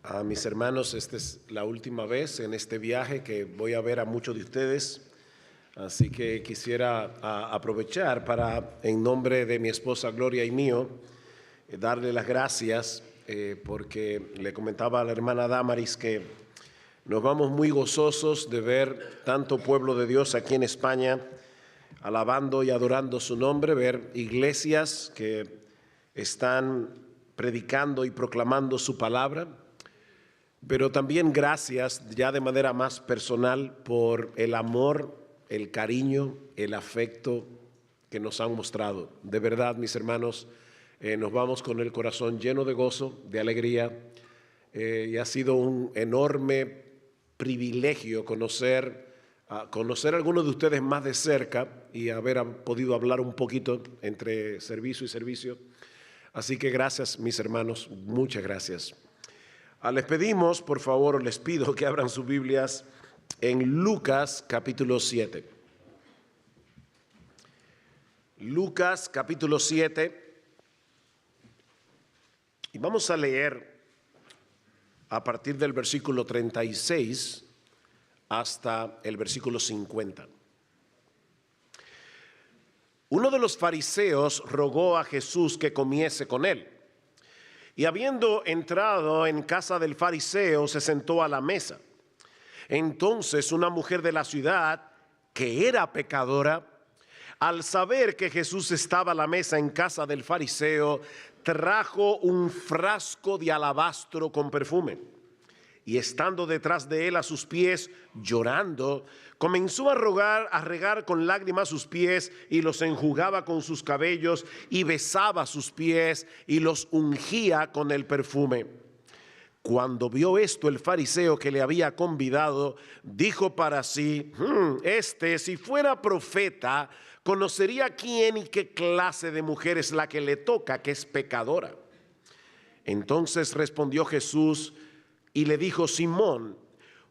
A mis hermanos, esta es la última vez en este viaje que voy a ver a muchos de ustedes, así que quisiera aprovechar para, en nombre de mi esposa Gloria y mío, darle las gracias porque le comentaba a la hermana Damaris que nos vamos muy gozosos de ver tanto pueblo de Dios aquí en España alabando y adorando su nombre, ver iglesias que están predicando y proclamando su palabra. Pero también gracias ya de manera más personal por el amor, el cariño, el afecto que nos han mostrado. De verdad, mis hermanos, nos vamos con el corazón lleno de gozo, de alegría, y ha sido un enorme privilegio conocer a algunos de ustedes más de cerca y haber podido hablar un poquito entre servicio y servicio. Así que gracias, mis hermanos, muchas gracias. Les pedimos, por favor, les pido que abran sus Biblias en Lucas capítulo 7. Lucas capítulo 7. Y vamos a leer a partir del versículo 36 hasta el versículo 50. Uno de los fariseos rogó a Jesús que comiese con él. Y habiendo entrado en casa del fariseo, se sentó a la mesa. Entonces una mujer de la ciudad, que era pecadora, al saber que Jesús estaba a la mesa en casa del fariseo, trajo un frasco de alabastro con perfume. Y estando detrás de él a sus pies, llorando, comenzó a regar con lágrimas sus pies y los enjugaba con sus cabellos y besaba sus pies y los ungía con el perfume. Cuando vio esto el fariseo que le había convidado, dijo para sí: si fuera profeta, conocería quién y qué clase de mujer es la que le toca, que es pecadora. Entonces respondió Jesús y le dijo: Simón,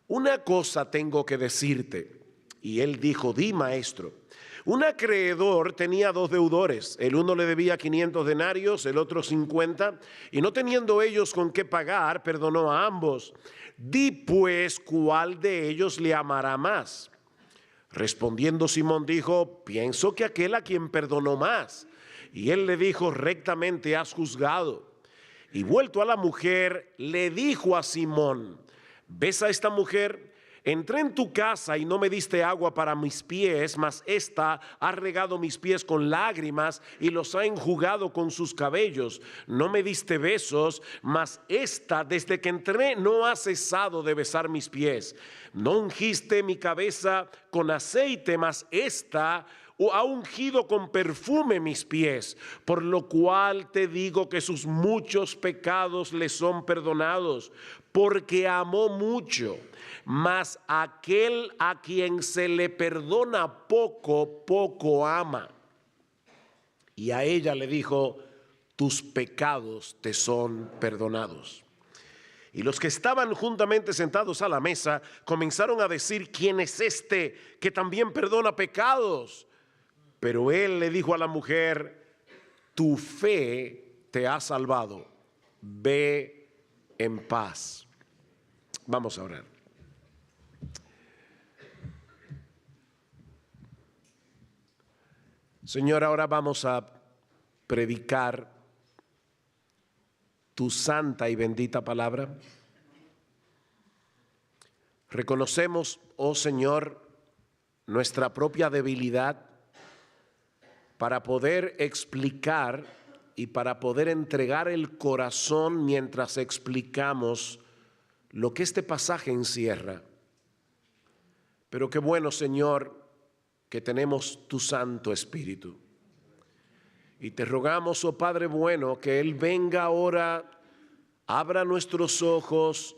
una cosa tengo que decirte. Y él dijo: di, maestro. Un acreedor tenía 2 deudores. El uno le debía 500 denarios, el otro 50. Y no teniendo ellos con qué pagar, perdonó a ambos. Di pues, ¿cuál de ellos le amará más? Respondiendo Simón dijo: pienso que aquel a quien perdonó más. Y él le dijo: rectamente has juzgado. Y vuelto a la mujer, le dijo a Simón: ¿ves a esta mujer? Entré en tu casa y no me diste agua para mis pies, mas ésta ha regado mis pies con lágrimas y los ha enjugado con sus cabellos. No me diste besos, mas ésta desde que entré no ha cesado de besar mis pies. No ungiste mi cabeza con aceite, mas ésta ha ungido con perfume mis pies, por lo cual te digo que sus muchos pecados le son perdonados, porque amó mucho. Mas aquel a quien se le perdona poco, poco ama. Y a ella le dijo: tus pecados te son perdonados. Y los que estaban juntamente sentados a la mesa comenzaron a decir: ¿quién es este que también perdona pecados? Pero él le dijo a la mujer: tu fe te ha salvado, ve en paz. Vamos a orar. Señor, ahora vamos a predicar tu santa y bendita palabra. Reconocemos, oh Señor, nuestra propia debilidad para poder explicar y para poder entregar el corazón mientras explicamos lo que este pasaje encierra. Pero qué bueno, Señor, que tenemos tu Santo Espíritu. Y te rogamos, oh Padre bueno, que Él venga ahora, abra nuestros ojos,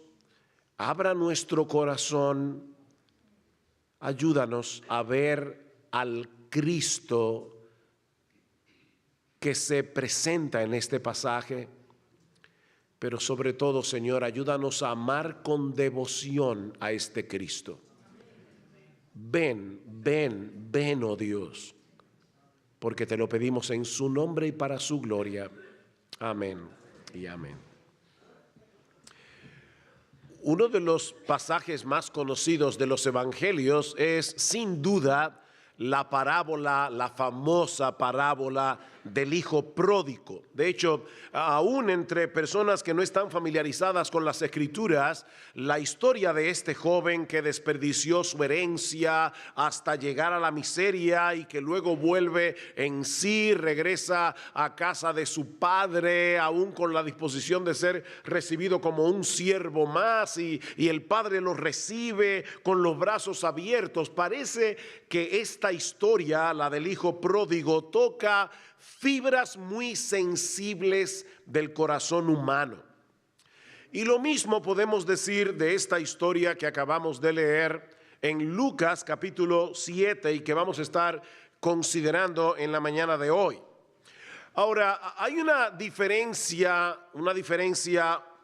abra nuestro corazón, ayúdanos a ver al Cristo que se presenta en este pasaje, pero sobre todo, Señor, ayúdanos a amar con devoción a este Cristo. Ven, ven, ven, oh Dios, porque te lo pedimos en su nombre y para su gloria. Amén y amén. Uno de los pasajes más conocidos de los evangelios es sin duda la parábola, la famosa parábola del hijo pródigo. De hecho, aún entre personas que no están familiarizadas con las escrituras, la historia de este joven que desperdició su herencia hasta llegar a la miseria y que luego vuelve en sí, regresa a casa de su padre, aún con la disposición de ser recibido como un siervo más, y el padre lo recibe con los brazos abiertos. Parece que esta historia, la del hijo pródigo, toca fibras muy sensibles del corazón humano. Y lo mismo podemos decir de esta historia que acabamos de leer en Lucas capítulo 7 y que vamos a estar considerando en la mañana de hoy. Ahora, hay una diferencia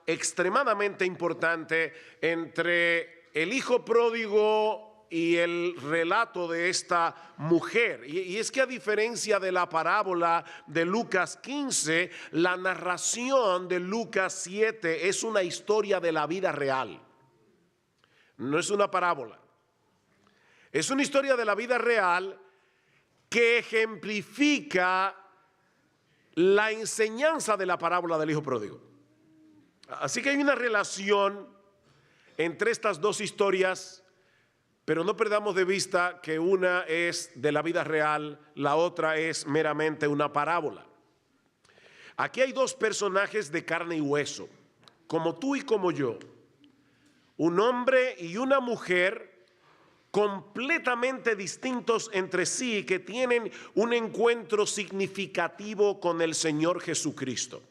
extremadamente importante entre el hijo pródigo y el relato de esta mujer. Y es que a diferencia de la parábola de Lucas 15, la narración de Lucas 7 es una historia de la vida real. No es una parábola. Es una historia de la vida real que ejemplifica la enseñanza de la parábola del hijo pródigo. Así que hay una relación entre estas dos historias, pero no perdamos de vista que una es de la vida real, la otra es meramente una parábola. Aquí hay dos personajes de carne y hueso, como tú y como yo, un hombre y una mujer completamente distintos entre sí, que tienen un encuentro significativo con el Señor Jesucristo.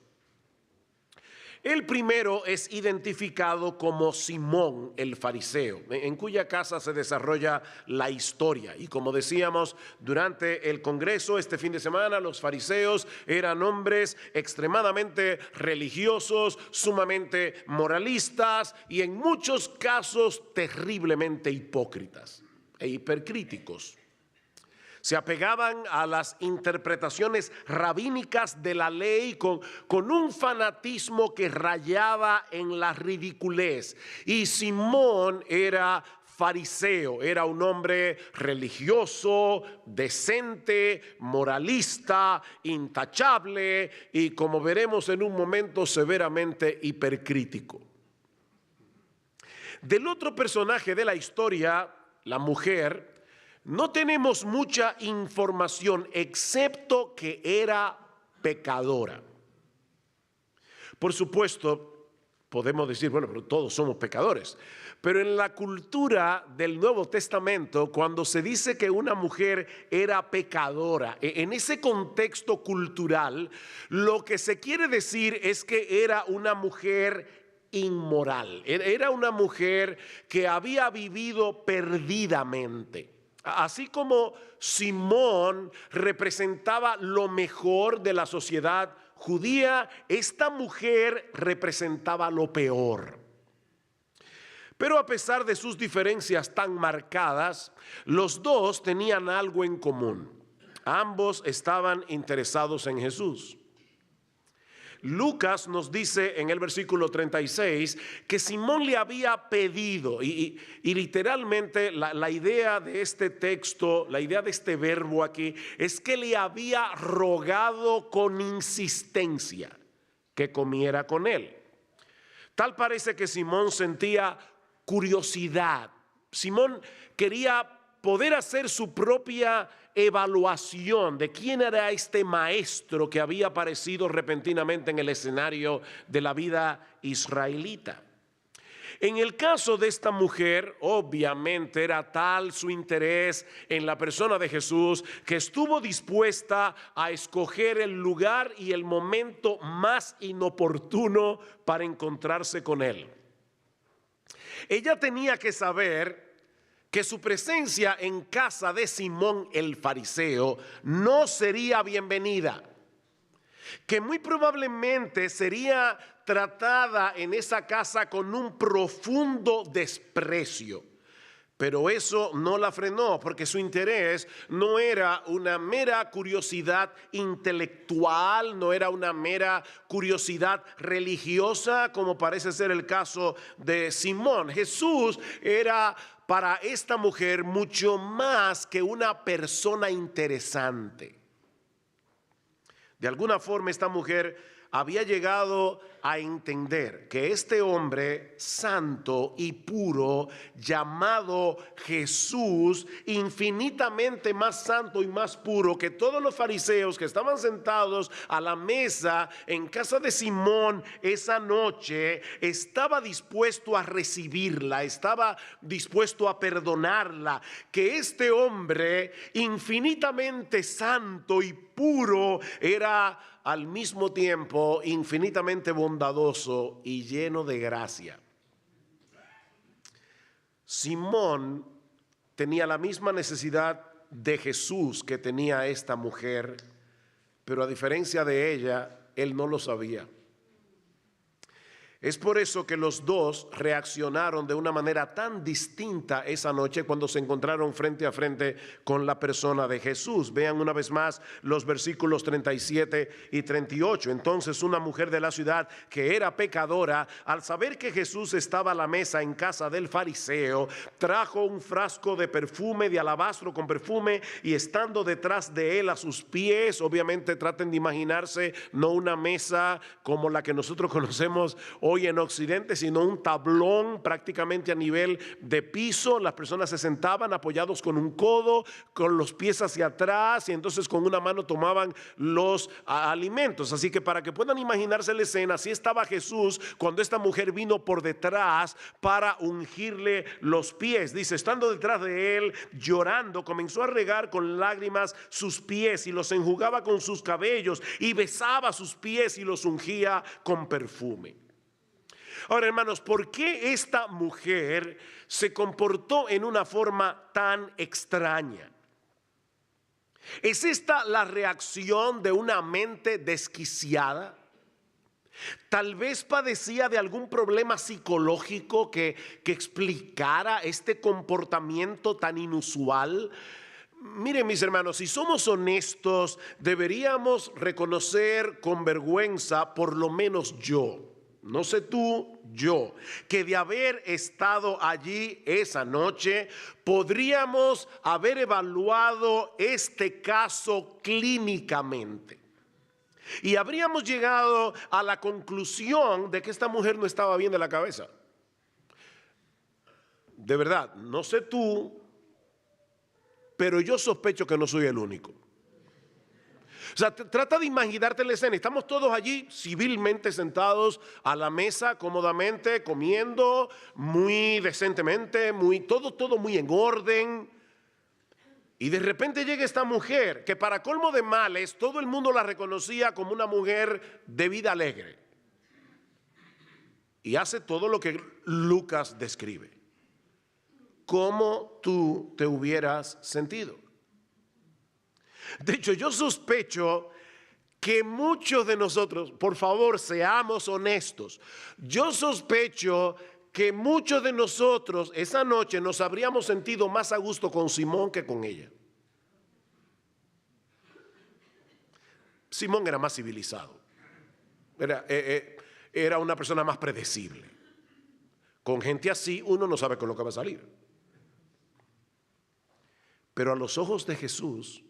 El primero es identificado como Simón el fariseo, en cuya casa se desarrolla la historia. Y como decíamos durante el congreso este fin de semana, los fariseos eran hombres extremadamente religiosos, sumamente moralistas y en muchos casos terriblemente hipócritas e hipercríticos. Se apegaban a las interpretaciones rabínicas de la ley con un fanatismo que rayaba en la ridiculez. Y Simón era fariseo, era un hombre religioso, decente, moralista, intachable y, como veremos en un momento, severamente hipercrítico. Del otro personaje de la historia, la mujer, no tenemos mucha información excepto que era pecadora. Por supuesto, podemos decir, bueno, pero todos somos pecadores. Pero en la cultura del Nuevo Testamento, cuando se dice que una mujer era pecadora, en ese contexto cultural, lo que se quiere decir es que era una mujer inmoral. Era una mujer que había vivido perdidamente. Así como Simón representaba lo mejor de la sociedad judía, esta mujer representaba lo peor. Pero a pesar de sus diferencias tan marcadas, los dos tenían algo en común. Ambos estaban interesados en Jesús. Lucas nos dice en el versículo 36 que Simón le había pedido, y literalmente la idea de este texto, la idea de este verbo aquí, es que le había rogado con insistencia que comiera con él. Tal parece que Simón sentía curiosidad. Simón quería poder hacer su propia evaluación de quién era este maestro que había aparecido repentinamente en el escenario de la vida israelita. En el caso de esta mujer, obviamente era tal su interés en la persona de Jesús que estuvo dispuesta a escoger el lugar y el momento más inoportuno para encontrarse con él. Ella tenía que saber que su presencia en casa de Simón el fariseo no sería bienvenida, que muy probablemente sería tratada en esa casa con un profundo desprecio. Pero eso no la frenó, porque su interés no era una mera curiosidad intelectual, no era una mera curiosidad religiosa, como parece ser el caso de Simón. Jesús era para esta mujer mucho más que una persona interesante. De alguna forma, esta mujer había llegado a entender que este hombre santo y puro llamado Jesús, infinitamente más santo y más puro que todos los fariseos que estaban sentados a la mesa en casa de Simón esa noche, estaba dispuesto a recibirla, estaba dispuesto a perdonarla, que este hombre infinitamente santo y puro era al mismo tiempo infinitamente bondadoso y lleno de gracia. Simón tenía la misma necesidad de Jesús que tenía esta mujer, pero a diferencia de ella, él no lo sabía. Es por eso que los dos reaccionaron de una manera tan distinta esa noche cuando se encontraron frente a frente con la persona de Jesús. Vean una vez más los versículos 37 y 38. Entonces una mujer de la ciudad que era pecadora, al saber que Jesús estaba a la mesa en casa del fariseo, trajo un frasco de perfume de alabastro con perfume, y estando detrás de él a sus pies, obviamente traten de imaginarse no una mesa como la que nosotros conocemos hoy en Occidente, sino un tablón prácticamente a nivel de piso. Las personas se sentaban apoyados con un codo, con los pies hacia atrás, y entonces con una mano tomaban los alimentos. Así que para que puedan imaginarse la escena, así estaba Jesús cuando esta mujer vino por detrás para ungirle los pies. Dice, estando detrás de él, llorando, comenzó a regar con lágrimas sus pies y los enjugaba con sus cabellos y besaba sus pies y los ungía con perfume. Ahora, hermanos, ¿por qué esta mujer se comportó en una forma tan extraña? ¿Es esta la reacción de una mente desquiciada? Tal vez padecía de algún problema psicológico que explicara este comportamiento tan inusual. Miren, mis hermanos, si somos honestos, deberíamos reconocer con vergüenza, por lo menos yo, no sé tú, yo, que de haber estado allí esa noche, podríamos haber evaluado este caso clínicamente. Y habríamos llegado a la conclusión de que esta mujer no estaba bien de la cabeza. De verdad, no sé tú, pero yo sospecho que no soy el único. O sea, trata de imaginarte la escena. Estamos todos allí civilmente sentados a la mesa, cómodamente, comiendo, muy decentemente, todo muy en orden. Y de repente llega esta mujer, que para colmo de males, todo el mundo la reconocía como una mujer de vida alegre. Y hace todo lo que Lucas describe. ¿Cómo tú te hubieras sentido? De hecho, yo sospecho que muchos de nosotros, por favor, seamos honestos, yo sospecho que muchos de nosotros esa noche nos habríamos sentido más a gusto con Simón que con ella. Simón era más civilizado, era una persona más predecible. Con gente así uno no sabe con lo que va a salir. Pero a los ojos de Jesús,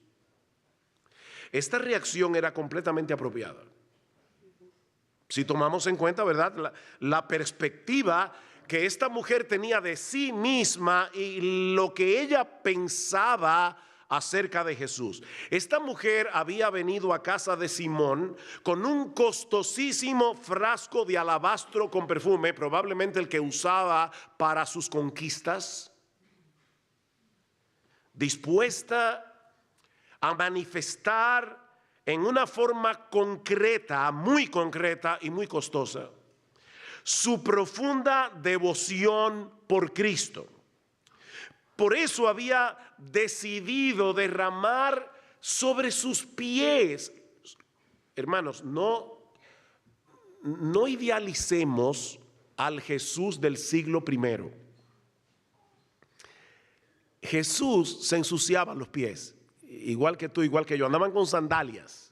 esta reacción era completamente apropiada. Si tomamos en cuenta, ¿verdad?, la perspectiva que esta mujer tenía de sí misma y lo que ella pensaba acerca de Jesús. Esta mujer había venido a casa de Simón con un costosísimo frasco de alabastro con perfume, probablemente el que usaba para sus conquistas, dispuesta a manifestar en una forma concreta, muy concreta y muy costosa, su profunda devoción por Cristo. Por eso había decidido derramar sobre sus pies. Hermanos, no idealicemos al Jesús del siglo I. Jesús se ensuciaba los pies, igual que tú, igual que yo, andaban con sandalias.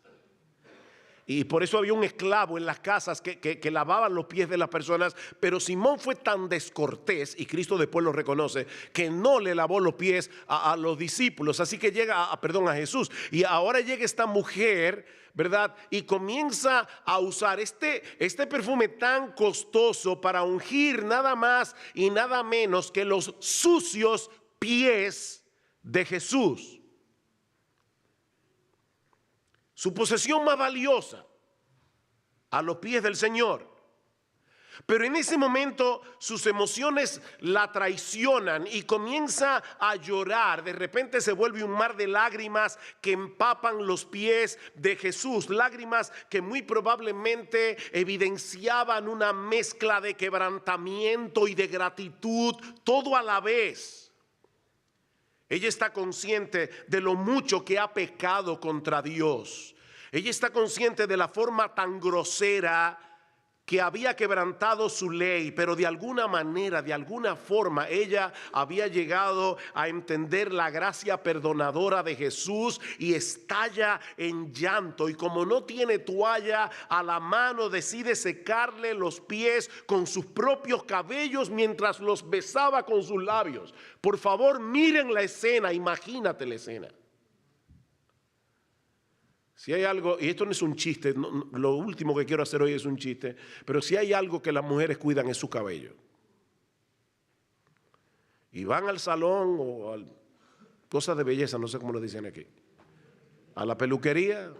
Y por eso había un esclavo en las casas que lavaban los pies de las personas. Pero Simón fue tan descortés, y Cristo después lo reconoce, que no le lavó los pies a los discípulos. Así que llega a Jesús. Y ahora llega esta mujer, ¿verdad? Y comienza a usar este perfume tan costoso para ungir nada más y nada menos que los sucios pies de Jesús. Su posesión más valiosa, a los pies del Señor. Pero en ese momento sus emociones la traicionan y comienza a llorar. De repente se vuelve un mar de lágrimas que empapan los pies de Jesús. Lágrimas que muy probablemente evidenciaban una mezcla de quebrantamiento y de gratitud, todo a la vez. Ella está consciente de lo mucho que ha pecado contra Dios. Ella está consciente de la forma tan grosera que había quebrantado su ley, pero de alguna manera, de alguna forma, ella había llegado a entender la gracia perdonadora de Jesús y estalla en llanto. Y como no tiene toalla a la mano, decide secarle los pies con sus propios cabellos mientras los besaba con sus labios. Por favor, miren la escena, imagínate la escena. Si hay algo, y esto no es un chiste, lo último que quiero hacer hoy es un chiste, pero si hay algo que las mujeres cuidan es su cabello. Y van al salón o a cosas de belleza, no sé cómo lo dicen aquí, a la peluquería,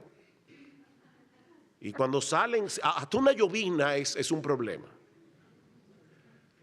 y cuando salen, hasta una llovina es un problema.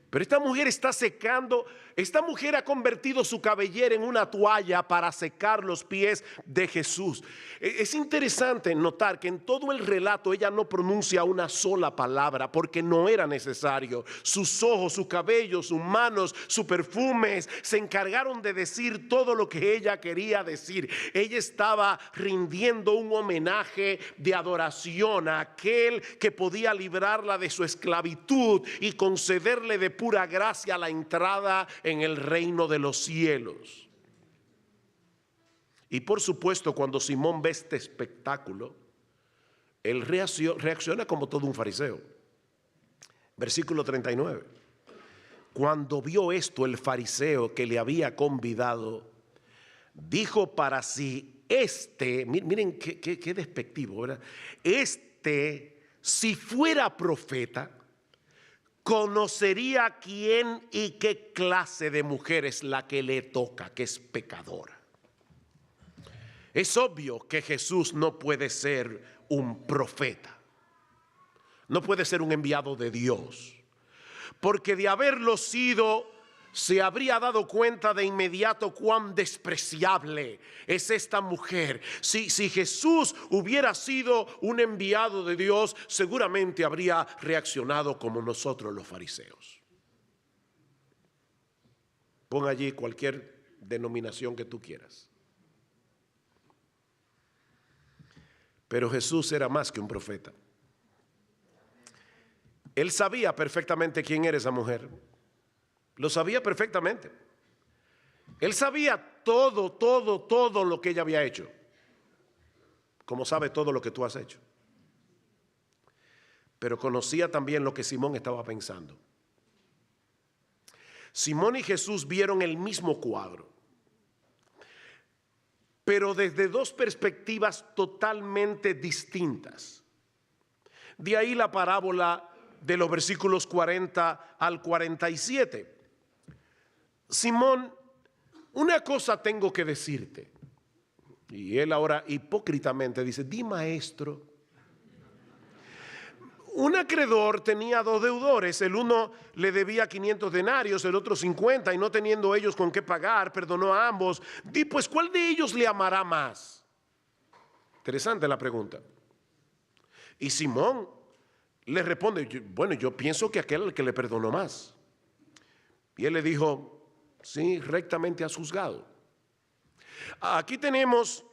Pero esta mujer está secando, esta mujer ha convertido su cabellera en una toalla para secar los pies de Jesús. Es interesante notar que en todo el relato ella no pronuncia una sola palabra porque no era necesario. Sus ojos, su cabello, sus manos, sus perfumes se encargaron de decir todo lo que ella quería decir. Ella estaba rindiendo un homenaje de adoración a aquel que podía librarla de su esclavitud y concederle de pura gracia la entrada en el reino de los cielos. Y por supuesto, cuando Simón ve este espectáculo, él reacciona como todo un fariseo. Versículo 39. Cuando vio esto, el fariseo que le había convidado dijo para sí: miren qué despectivo, ¿verdad? Si fuera profeta, conocería quién y qué clase de mujer es la que le toca, que es pecadora. Es obvio que Jesús no puede ser un profeta, no puede ser un enviado de Dios, porque de haberlo sido, se habría dado cuenta de inmediato cuán despreciable es esta mujer. Si Jesús hubiera sido un enviado de Dios, seguramente habría reaccionado como nosotros los fariseos. Pon allí cualquier denominación que tú quieras. Pero Jesús era más que un profeta. Él sabía perfectamente quién era esa mujer. Lo sabía perfectamente. Él sabía todo lo que ella había hecho, como sabe todo lo que tú has hecho. Pero conocía también lo que Simón estaba pensando. Simón y Jesús vieron el mismo cuadro, pero desde dos perspectivas totalmente distintas. De ahí la parábola de los versículos 40 al 47. Simón, una cosa tengo que decirte. Y él ahora hipócritamente dice: di, maestro. Un acreedor tenía dos deudores, el uno le debía 500 denarios, el otro 50, y no teniendo ellos con qué pagar, perdonó a ambos. Di, pues, ¿cuál de ellos le amará más? Interesante la pregunta. Y Simón le responde: bueno, yo pienso que aquel al que le perdonó más. Y él le dijo: sí, rectamente has juzgado. Aquí tenemos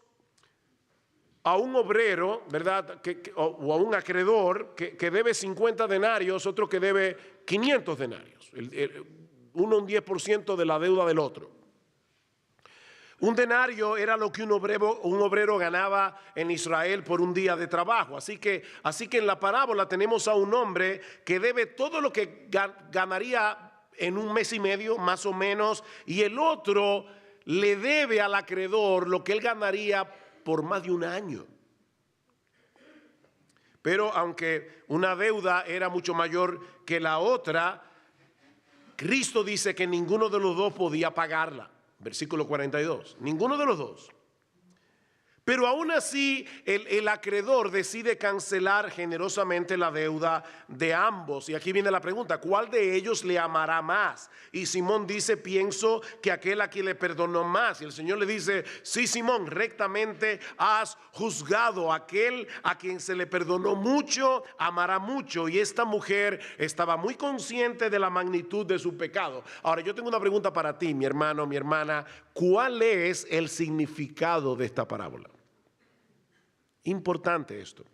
a un obrero, ¿verdad? O a un acreedor que debe 50 denarios, otro que debe 500 denarios. Uno un 10% de la deuda del otro. Un denario era lo que un obrero ganaba en Israel por un día de trabajo. Así que en la parábola tenemos a un hombre que debe todo lo que ganaría en un mes y medio, más o menos, y el otro le debe al acreedor lo que él ganaría por más de un año. Pero aunque una deuda era mucho mayor que la otra, Cristo dice que ninguno de los dos podía pagarla. Versículo 42. Ninguno de los dos. Pero aún así el acreedor decide cancelar generosamente la deuda de ambos. Y aquí viene la pregunta: ¿cuál de ellos le amará más? Y Simón dice: pienso que aquel a quien le perdonó más. Y el Señor le dice: sí, Simón, rectamente has juzgado. Aquel a quien se le perdonó mucho, amará mucho. Y esta mujer estaba muy consciente de la magnitud de su pecado. Ahora, yo tengo una pregunta para ti, mi hermano, mi hermana. ¿Cuál es el significado de esta parábola? Importante esto,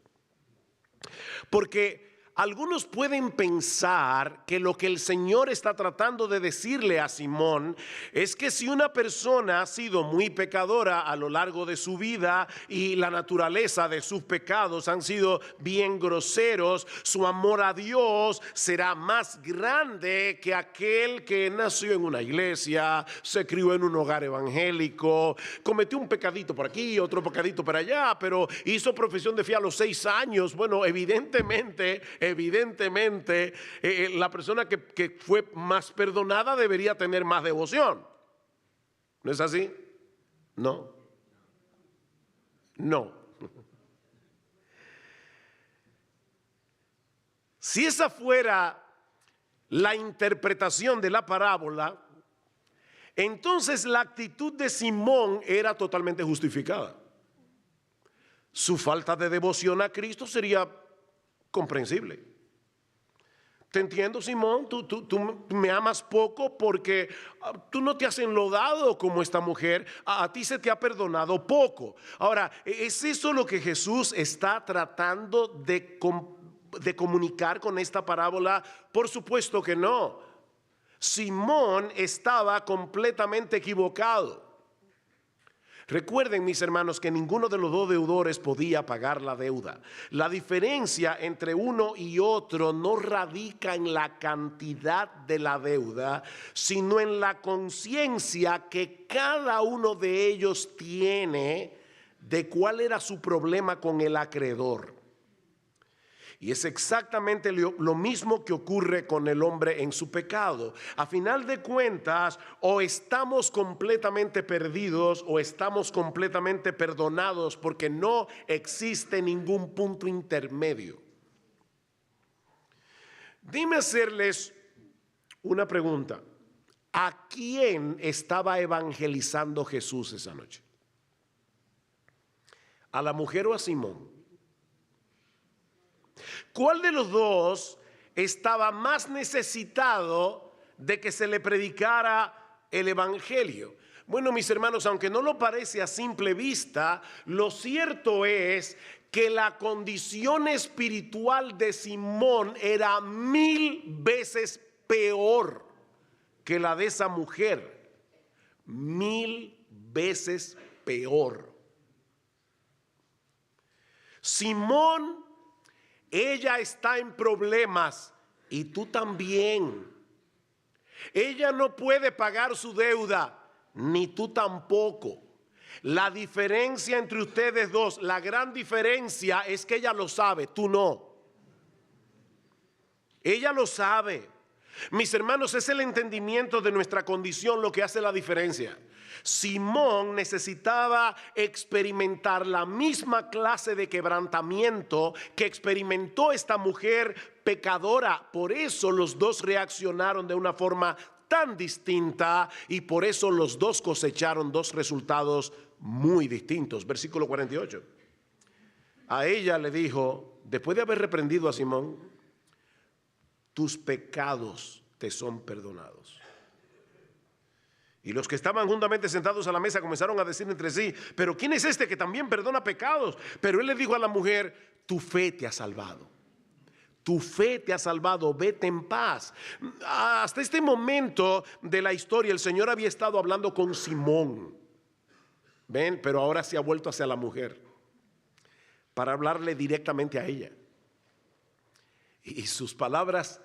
porque algunos pueden pensar que lo que el Señor está tratando de decirle a Simón es que si una persona ha sido muy pecadora a lo largo de su vida y la naturaleza de sus pecados han sido bien groseros, su amor a Dios será más grande que aquel que nació en una iglesia, se crió en un hogar evangélico, cometió un pecadito por aquí, otro pecadito por allá, pero hizo profesión de fe a los 6 años. Bueno, evidentemente la persona que fue más perdonada debería tener más devoción. ¿No es así? No. Si esa fuera la interpretación de la parábola, entonces la actitud de Simón era totalmente justificada. Su falta de devoción a Cristo sería comprensible. Te entiendo, Simón, tú me amas poco porque tú no te has enlodado como esta mujer, a ti se te ha perdonado poco. Ahora, ¿es eso lo que Jesús está tratando de comunicar con esta parábola? Por supuesto que no. Simón estaba completamente equivocado. Recuerden, mis hermanos, que ninguno de los dos deudores podía pagar la deuda. La diferencia entre uno y otro no radica en la cantidad de la deuda, sino en la conciencia que cada uno de ellos tiene de cuál era su problema con el acreedor. Y es exactamente lo mismo que ocurre con el hombre en su pecado. A final de cuentas, o estamos completamente perdidos o estamos completamente perdonados, porque no existe ningún punto intermedio. Dime hacerles una pregunta. ¿A quién estaba evangelizando Jesús esa noche? ¿A la mujer o a Simón? ¿Cuál de los dos estaba más necesitado de que se le predicara el evangelio? Bueno, mis hermanos, aunque no lo parece a simple vista, lo cierto es que la condición espiritual de Simón era 1000 veces peor que la de esa mujer. 1000 veces peor. Simón, ella está en problemas y tú también. Ella no puede pagar su deuda, ni tú tampoco. La diferencia entre ustedes dos, la gran diferencia es que ella lo sabe, tú no. Ella lo sabe. Mis hermanos, es el entendimiento de nuestra condición lo que hace la diferencia. Simón necesitaba experimentar la misma clase de quebrantamiento que experimentó esta mujer pecadora. Por eso los dos reaccionaron de una forma tan distinta y por eso los dos cosecharon dos resultados muy distintos. Versículo 48. A ella le dijo, después de haber reprendido a Simón: tus pecados te son perdonados. Y los que estaban juntamente sentados a la mesa comenzaron a decir entre sí: pero ¿quién es este que también perdona pecados? Pero él le dijo a la mujer: tu fe te ha salvado. Tu fe te ha salvado, vete en paz. Hasta este momento de la historia el Señor había estado hablando con Simón. ¿Ven? Pero ahora se ha vuelto hacia la mujer para hablarle directamente a ella. Y sus palabras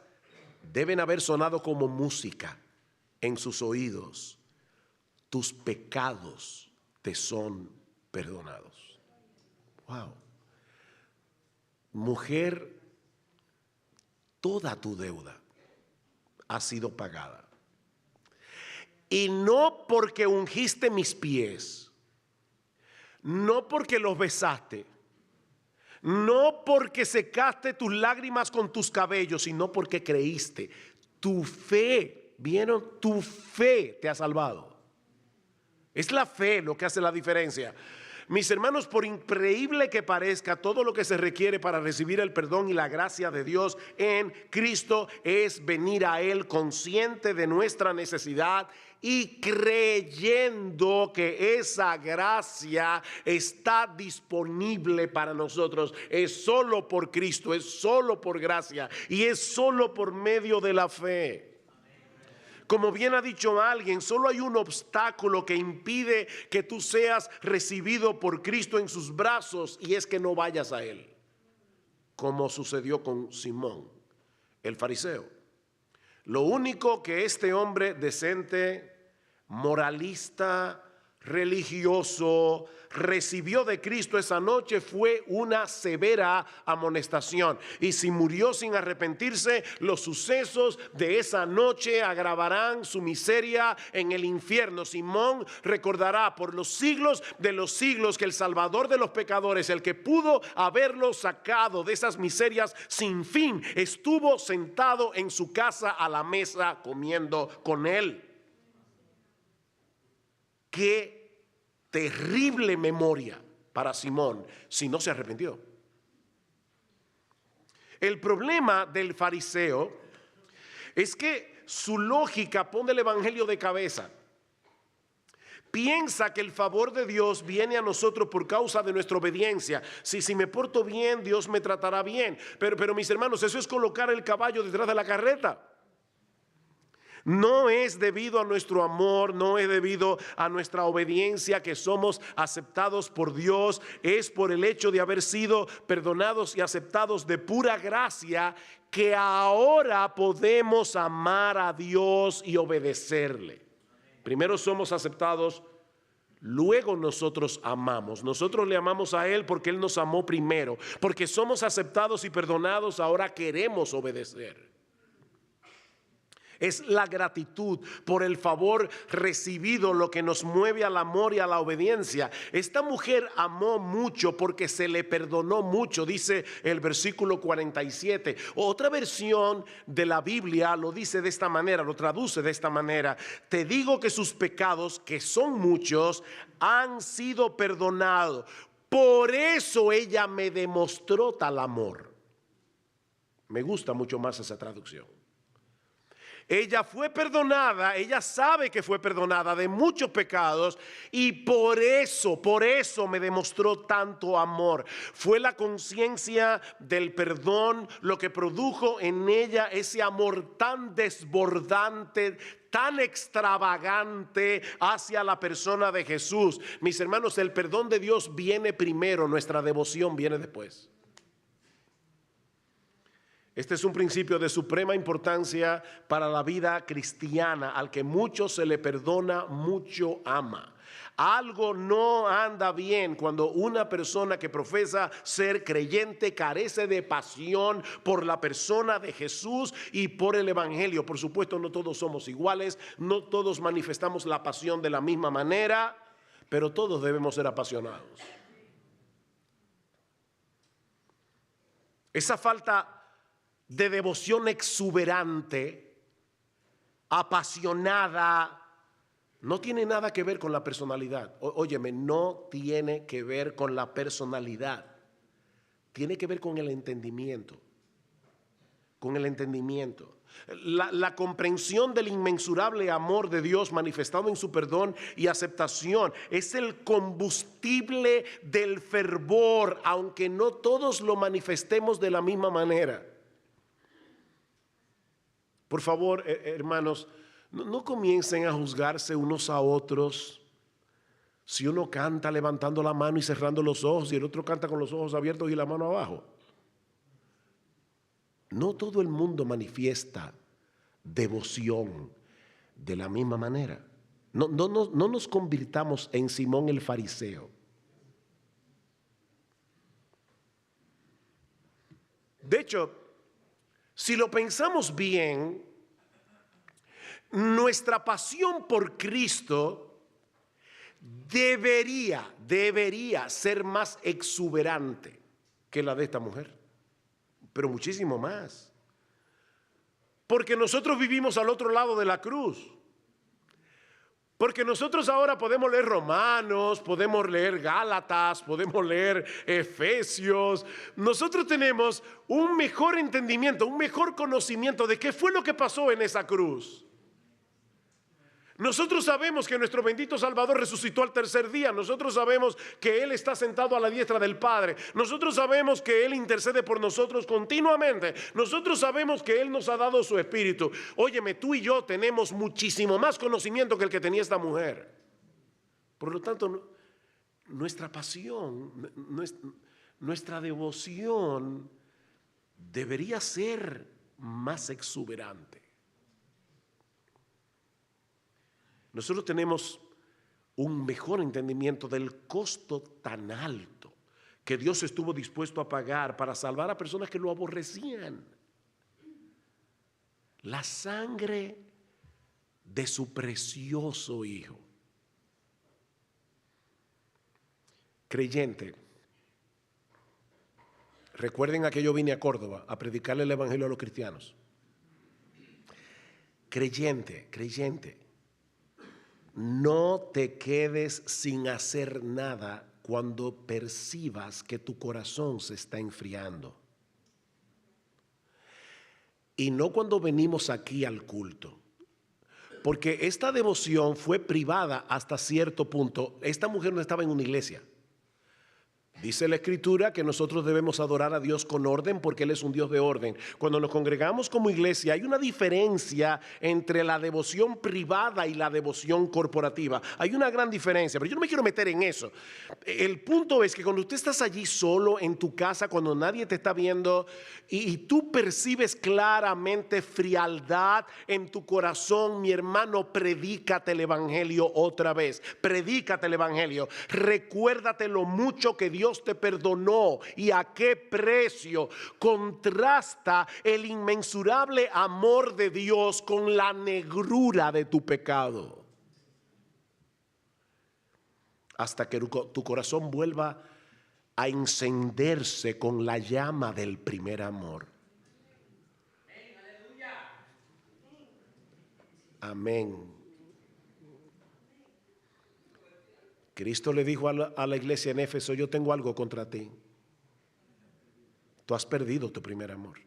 deben haber sonado como música en sus oídos. Tus pecados te son perdonados. Wow. Mujer, toda tu deuda ha sido pagada. Y no porque ungiste mis pies, no porque los besaste, no porque secaste tus lágrimas con tus cabellos, sino porque creíste. Tu fe, ¿vieron? Tu fe te ha salvado. Es la fe lo que hace la diferencia. Mis hermanos, por increíble que parezca, todo lo que se requiere para recibir el perdón y la gracia de Dios en Cristo es venir a Él consciente de nuestra necesidad y creyendo que esa gracia está disponible para nosotros. Es solo por Cristo, es solo por gracia y es solo por medio de la fe. Como bien ha dicho alguien, solo hay un obstáculo que impide que tú seas recibido por Cristo en sus brazos, y es que no vayas a Él, como sucedió con Simón, el fariseo. Lo único que este hombre decente, moralista, religioso, recibió de Cristo esa noche fue una severa amonestación. Y si murió sin arrepentirse, los sucesos de esa noche agravarán su miseria en el infierno. Simón recordará por los siglos de los siglos que el Salvador de los pecadores, el que pudo haberlo sacado de esas miserias sin fin, estuvo sentado en su casa a la mesa comiendo con él. Qué terrible memoria para Simón si no se arrepintió. El problema del fariseo es que su lógica pone el evangelio de cabeza. Piensa que el favor de Dios viene a nosotros por causa de nuestra obediencia. Si me porto bien, Dios me tratará bien. Pero mis hermanos, eso es colocar el caballo detrás de la carreta. No es debido a nuestro amor, no es debido a nuestra obediencia que somos aceptados por Dios. Es por el hecho de haber sido perdonados y aceptados de pura gracia que ahora podemos amar a Dios y obedecerle. Primero somos aceptados, luego nosotros amamos. Nosotros le amamos a Él porque Él nos amó primero. Porque somos aceptados y perdonados, ahora queremos obedecer. Es la gratitud por el favor recibido lo que nos mueve al amor y a la obediencia. Esta mujer amó mucho porque se le perdonó mucho, dice el versículo 47. Otra versión de la Biblia lo dice de esta manera, lo traduce de esta manera: te digo que sus pecados, que son muchos, han sido perdonados. Por eso ella me demostró tal amor. Me gusta mucho más esa traducción. Ella fue perdonada, ella sabe que fue perdonada de muchos pecados y por eso me demostró tanto amor. Fue la conciencia del perdón lo que produjo en ella ese amor tan desbordante, tan extravagante hacia la persona de Jesús. Mis hermanos, el perdón de Dios viene primero, nuestra devoción viene después. Este es un principio de suprema importancia para la vida cristiana. Al que mucho se le perdona, mucho ama. Algo no anda bien cuando una persona que profesa ser creyente carece de pasión por la persona de Jesús y por el evangelio. Por supuesto, no todos somos iguales, no todos manifestamos la pasión de la misma manera, pero todos debemos ser apasionados. Esa falta de devoción exuberante, apasionada, no tiene nada que ver con la personalidad. Óyeme, no tiene que ver con la personalidad. Tiene que ver con el entendimiento. Con el entendimiento. La comprensión del inmensurable amor de Dios manifestado en su perdón y aceptación es el combustible del fervor, aunque no todos lo manifestemos de la misma manera. Por favor, hermanos, no comiencen a juzgarse unos a otros si uno canta levantando la mano y cerrando los ojos y el otro canta con los ojos abiertos y la mano abajo? No todo el mundo manifiesta devoción de la misma manera. No nos convirtamos en Simón el fariseo. De hecho, si lo pensamos bien, nuestra pasión por Cristo debería ser más exuberante que la de esta mujer, pero muchísimo más. Porque nosotros vivimos al otro lado de la cruz. Porque nosotros ahora podemos leer Romanos, podemos leer Gálatas, podemos leer Efesios. Nosotros tenemos un mejor entendimiento, un mejor conocimiento de qué fue lo que pasó en esa cruz. Nosotros sabemos que nuestro bendito Salvador resucitó al tercer día. Nosotros sabemos que Él está sentado a la diestra del Padre. Nosotros sabemos que Él intercede por nosotros continuamente. Nosotros sabemos que Él nos ha dado su Espíritu. Óyeme, tú y yo tenemos muchísimo más conocimiento que el que tenía esta mujer. Por lo tanto, nuestra pasión, nuestra devoción debería ser más exuberante. Nosotros tenemos un mejor entendimiento del costo tan alto que Dios estuvo dispuesto a pagar para salvar a personas que lo aborrecían. La sangre de su precioso Hijo. Creyente, recuerden a que yo vine a Córdoba a predicarle el evangelio a los cristianos. Creyente, no te quedes sin hacer nada cuando percibas que tu corazón se está enfriando. Y no cuando venimos aquí al culto. Porque esta devoción fue privada hasta cierto punto. Esta mujer no estaba en una iglesia. Dice la Escritura que nosotros debemos adorar a Dios con orden porque Él es un Dios de orden. Cuando nos congregamos como iglesia hay una diferencia entre la devoción privada y la devoción corporativa. Hay una gran diferencia, pero yo no me quiero meter en eso. El punto es que cuando tú estás allí solo en tu casa, cuando nadie te está viendo y tú percibes claramente frialdad en tu corazón, mi hermano, predícate el evangelio otra vez. Predícate el evangelio. Recuérdate lo mucho que Dios te perdonó y a qué precio. Contrasta el inmensurable amor de Dios con la negrura de tu pecado. Hasta que tu corazón vuelva a encenderse con la llama del primer amor. Amén. Cristo le dijo a la iglesia en Éfeso: yo tengo algo contra ti. Tú has perdido tu primer amor.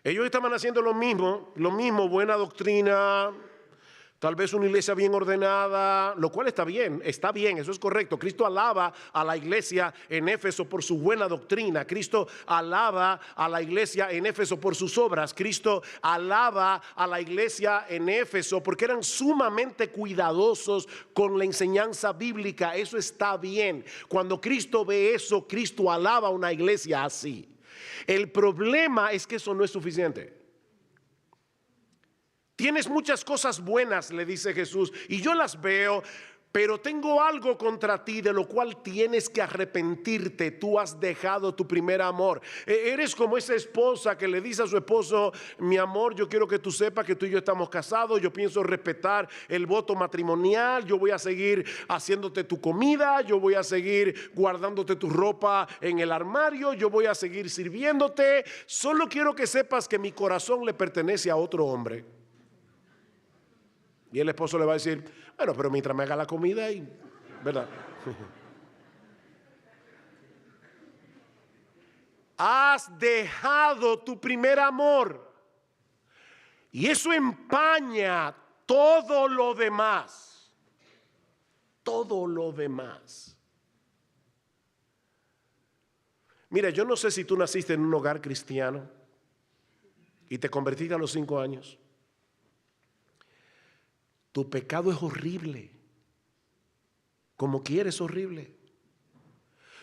Ellos estaban haciendo lo mismo, buena doctrina, tal vez una iglesia bien ordenada, lo cual está bien, eso es correcto. Cristo alaba a la iglesia en Éfeso por su buena doctrina. Cristo alaba a la iglesia en Éfeso por sus obras. Cristo alaba a la iglesia en Éfeso porque eran sumamente cuidadosos con la enseñanza bíblica. Eso está bien. Cuando Cristo ve eso, Cristo alaba a una iglesia así. El problema es que eso no es suficiente. Tienes muchas cosas buenas, le dice Jesús, y yo las veo, pero tengo algo contra ti de lo cual tienes que arrepentirte. Tú has dejado tu primer amor. Eres como esa esposa que le dice a su esposo: mi amor, yo quiero que tú sepas que tú y yo estamos casados. Yo pienso respetar el voto matrimonial. Yo voy a seguir haciéndote tu comida. Yo voy a seguir guardándote tu ropa en el armario. Yo voy a seguir sirviéndote. Solo quiero que sepas que mi corazón le pertenece a otro hombre. Y el esposo le va a decir: bueno, pero mientras me haga la comida, y ¿verdad? Has dejado tu primer amor. Y eso empaña todo lo demás. Todo lo demás. Mira, yo no sé si tú naciste en un hogar cristiano y te convertiste a los 5 años. Tu pecado es horrible. Como quieres, horrible.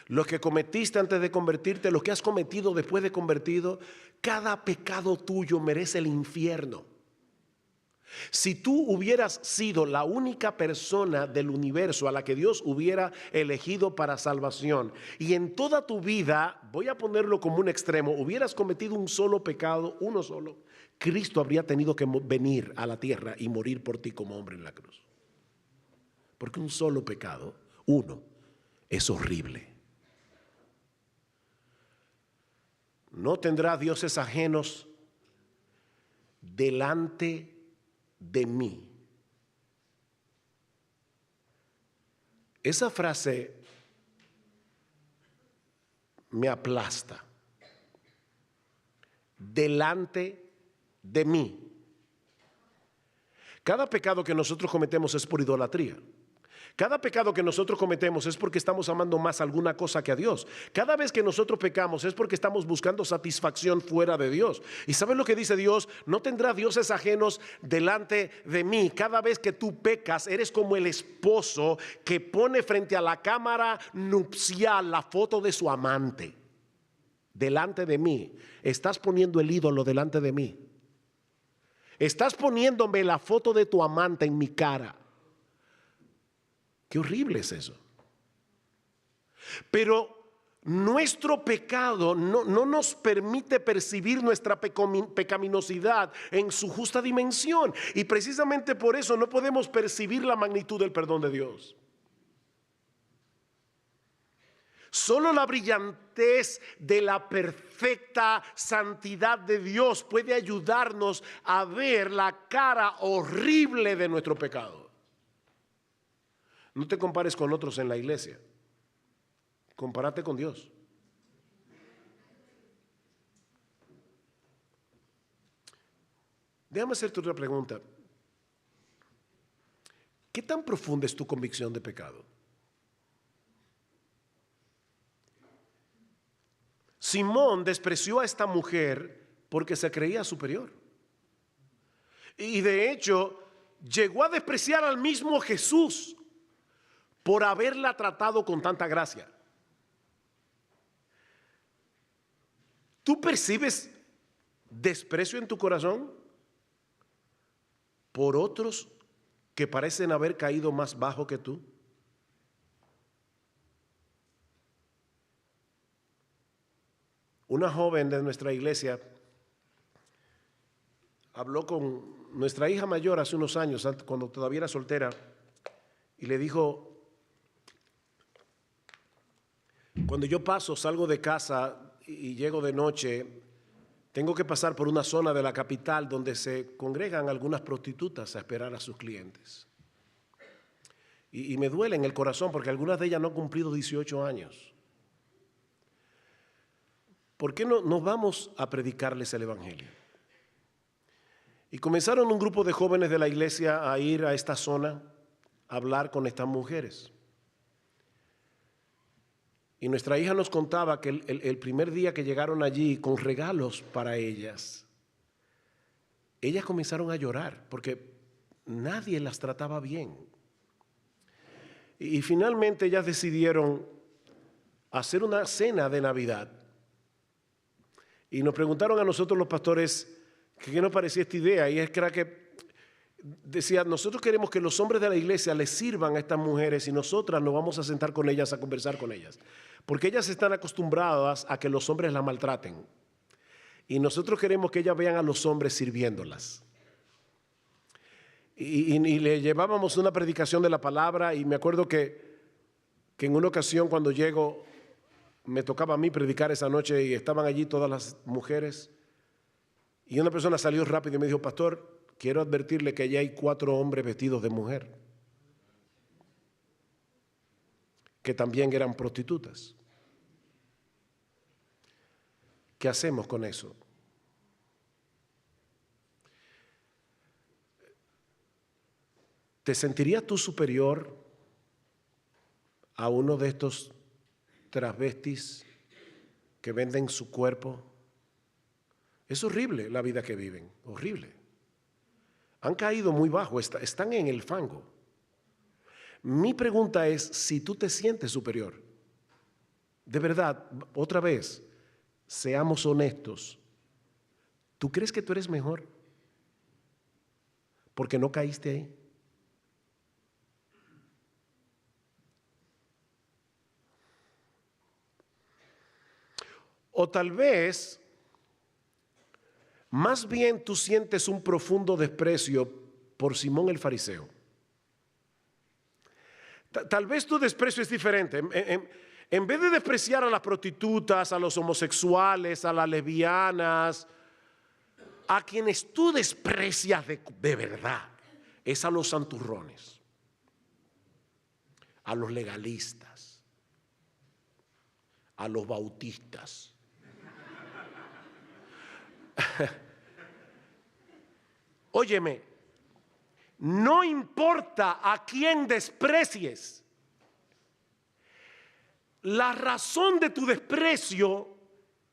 Lo que cometiste antes de convertirte, lo que has cometido después de convertido, cada pecado tuyo merece el infierno. Si tú hubieras sido la única persona del universo a la que Dios hubiera elegido para salvación, y en toda tu vida, voy a ponerlo como un extremo, hubieras cometido un solo pecado, uno solo, Cristo habría tenido que venir a la tierra y morir por ti como hombre en la cruz. Porque un solo pecado, uno, es horrible. No tendrá dioses ajenos delante de mí. Esa frase me aplasta. Delante de mí. Cada pecado que nosotros cometemos es por idolatría. Cada pecado que nosotros cometemos es porque estamos amando más alguna cosa que a Dios. Cada vez que nosotros pecamos es porque estamos buscando satisfacción fuera de Dios. ¿Y sabes lo que dice Dios? No tendrá dioses ajenos delante de mí. Cada vez que tú pecas, eres como el esposo que pone frente a la cámara nupcial la foto de su amante. Delante de mí. Estás poniendo el ídolo delante de mí. Estás poniéndome la foto de tu amante en mi cara. Qué horrible es eso. Pero nuestro pecado no nos permite percibir nuestra pecaminosidad en su justa dimensión. Y precisamente por eso no podemos percibir la magnitud del perdón de Dios. Solo la brillantez de la perfecta santidad de Dios puede ayudarnos a ver la cara horrible de nuestro pecado. No te compares con otros en la iglesia. Compárate con Dios. Déjame hacerte otra pregunta. ¿Qué tan profunda es tu convicción de pecado? Simón despreció a esta mujer porque se creía superior. Y de hecho, llegó a despreciar al mismo Jesús por haberla tratado con tanta gracia. ¿Tú percibes desprecio en tu corazón por otros que parecen haber caído más bajo que tú? Una joven de nuestra iglesia habló con nuestra hija mayor hace unos años, cuando todavía era soltera, y le dijo: cuando yo salgo de casa y llego de noche, tengo que pasar por una zona de la capital donde se congregan algunas prostitutas a esperar a sus clientes. Y me duele en el corazón porque algunas de ellas no han cumplido 18 años. ¿Por qué no nos vamos a predicarles el evangelio? Y comenzaron un grupo de jóvenes de la iglesia a ir a esta zona a hablar con estas mujeres. Y nuestra hija nos contaba que el primer día que llegaron allí con regalos para ellas comenzaron a llorar porque nadie las trataba bien. Y finalmente ellas decidieron hacer una cena de Navidad. Y nos preguntaron a nosotros los pastores qué nos parecía esta idea. Y es que decía: nosotros queremos que los hombres de la iglesia les sirvan a estas mujeres y nosotras nos vamos a sentar con ellas a conversar con ellas. Porque ellas están acostumbradas a que los hombres las maltraten. Y nosotros queremos que ellas vean a los hombres sirviéndolas. Y le llevábamos una predicación de la palabra, y me acuerdo que en una ocasión cuando llego, me tocaba a mí predicar esa noche y estaban allí todas las mujeres. Y una persona salió rápido y me dijo: pastor, quiero advertirle que allí hay 4 hombres vestidos de mujer que también eran prostitutas. ¿Qué hacemos con eso? ¿Te sentirías tú superior a uno de estos travestis que venden su cuerpo? Es horrible la vida que viven, horrible. Han caído muy bajo, están en el fango. Mi pregunta es si tú te sientes superior. De verdad, otra vez, seamos honestos. ¿Tú crees que tú eres mejor? Porque no caíste ahí. O tal vez, más bien tú sientes un profundo desprecio por Simón el fariseo. Tal vez tu desprecio es diferente. En vez de despreciar a las prostitutas, a los homosexuales, a las lesbianas, a quienes tú desprecias de verdad, es a los santurrones, a los legalistas, a los bautistas. Óyeme, no importa a quién desprecies, la razón de tu desprecio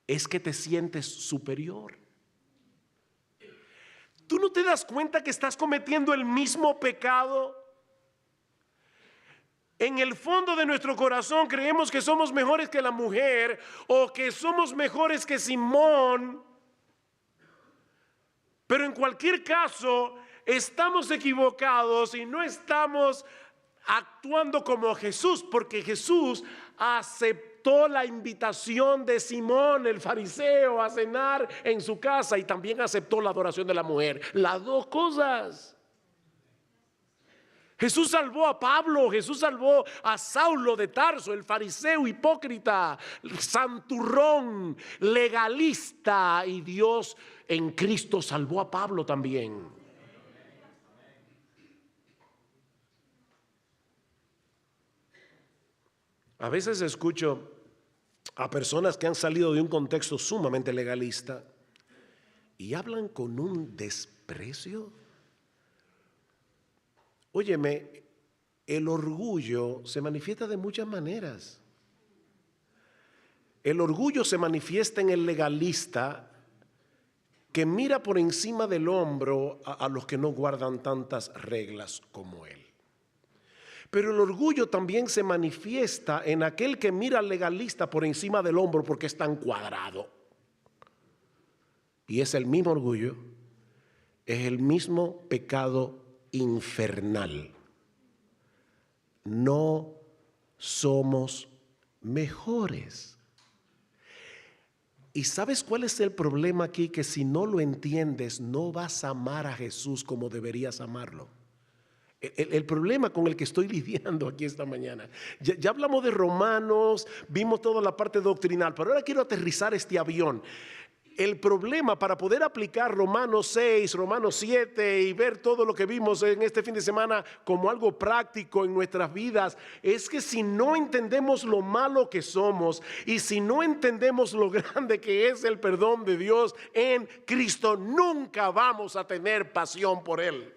es que te sientes superior. ¿Tú no te das cuenta que estás cometiendo el mismo pecado? En el fondo de nuestro corazón creemos que somos mejores que la mujer o que somos mejores que Simón. Pero en cualquier caso, estamos equivocados y no estamos actuando como Jesús, porque Jesús aceptó la invitación de Simón el fariseo a cenar en su casa y también aceptó la adoración de la mujer. Las dos cosas. Jesús salvó a Pablo, Jesús salvó a Saulo de Tarso, el fariseo hipócrita, santurrón, legalista, y Dios en Cristo salvó a Pablo también. A veces escucho a personas que han salido de un contexto sumamente legalista y hablan con un desprecio. Óyeme, el orgullo se manifiesta de muchas maneras. El orgullo se manifiesta en el legalista que mira por encima del hombro a los que no guardan tantas reglas como él. Pero el orgullo también se manifiesta en aquel que mira al legalista por encima del hombro porque es tan cuadrado. Y es el mismo orgullo, es el mismo pecado infernal. No somos mejores. ¿Y sabes cuál es el problema aquí? Que si no lo entiendes, no vas a amar a Jesús como deberías amarlo. El problema con el que estoy lidiando aquí esta mañana, ya hablamos de Romanos, vimos toda la parte doctrinal, pero ahora quiero aterrizar este avión. El problema para poder aplicar Romanos 6, Romanos 7 y ver todo lo que vimos en este fin de semana como algo práctico en nuestras vidas, es que si no entendemos lo malo que somos y si no entendemos lo grande que es el perdón de Dios en Cristo, nunca vamos a tener pasión por Él.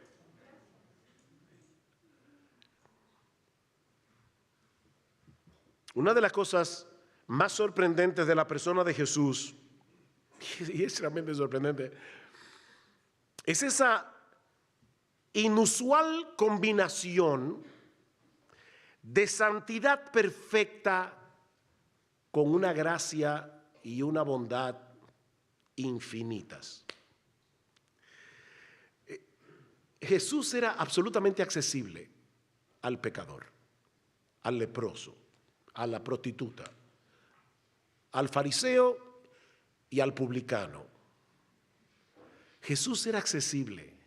Una de las cosas más sorprendentes de la persona de Jesús, y es realmente sorprendente, es esa inusual combinación de santidad perfecta con una gracia y una bondad infinitas. Jesús era absolutamente accesible al pecador, al leproso, a la prostituta, al fariseo y al publicano. Jesús era accesible.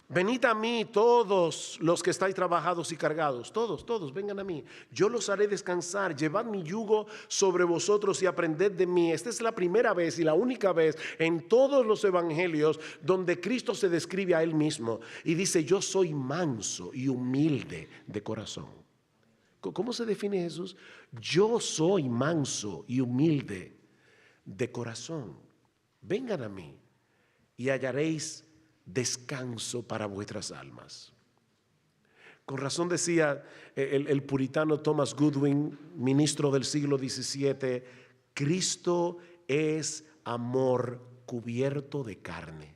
Venid a mí todos los que estáis trabajados y cargados, todos, vengan a mí. Yo los haré descansar, llevad mi yugo sobre vosotros y aprended de mí. Esta es la primera vez y la única vez en todos los evangelios donde Cristo se describe a Él mismo y dice: yo soy manso y humilde de corazón. ¿Cómo se define Jesús? Yo soy manso y humilde de corazón. Vengan a mí y hallaréis descanso para vuestras almas. Con razón decía el puritano Thomas Goodwin, ministro del siglo XVII, Cristo es amor cubierto de carne.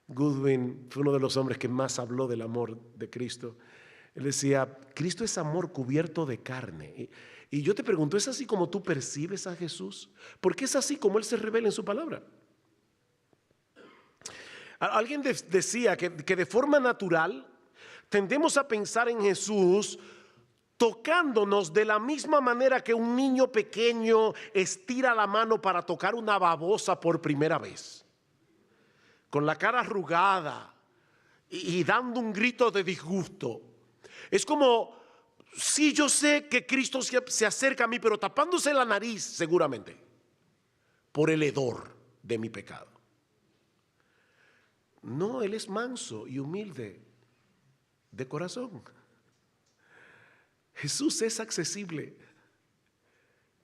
Goodwin fue uno de los hombres que más habló del amor de Cristo. Él decía, Cristo es amor cubierto de carne. Y yo te pregunto, ¿es así como tú percibes a Jesús? Porque es así como Él se revela en su palabra. Alguien decía que de forma natural tendemos a pensar en Jesús tocándonos de la misma manera que un niño pequeño estira la mano para tocar una babosa por primera vez, con la cara arrugada y dando un grito de disgusto. Es como, sí, yo sé que Cristo se acerca a mí, pero tapándose la nariz seguramente por el hedor de mi pecado. No, Él es manso y humilde de corazón. Jesús es accesible.